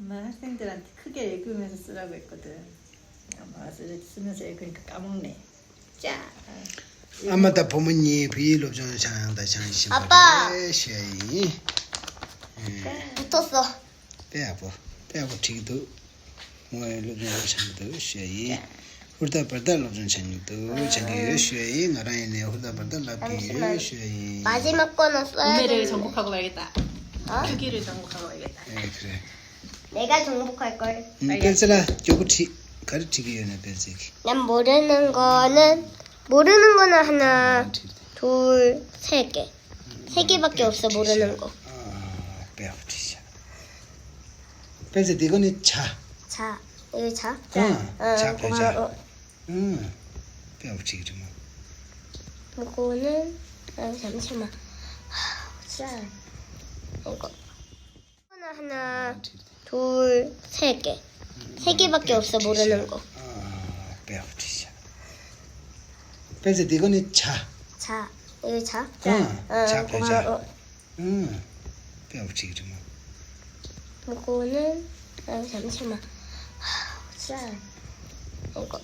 엄마 학생들한테 크게 읽으면서 쓰라고 했거든. 엄마가 쓰면서 읽으니까 까먹네. 짜. 아마다 부모님 비일로 좀 장다 장신. 아빠! 쉐이. 붙었어. 빼고 튀기도 뭐로 좀 장도 쉐이. 후다 버달로 좀 장도 장게 쉐이 나라에네 후다 버달 라피 쉐이. 마지막 거는 써야 우매를 돼. 정복하고 말겠다. 어? 크기를 정복하고 말겠다. 그래. 내가 정복할 걸. pensala 요구치 가르치기에는 pens기. 난 모르는 거는 하나, 둘, 세 개. 세 개밖에 없어 모르는 거. 배우치자. 펜스 이거는 차. 자, 여기 자. 자, 고마워. 배우치기 좀. 이거는 잠시만. 자, 이거. 이거는 하나, 둘, 세 개. 세 개밖에 없어 모르는 거. 배우치자. 펜스 이거는 차. 자, 여기 자. 자, 고마워. 배우치기 좀. 이거는 잠시만. 자, 이거.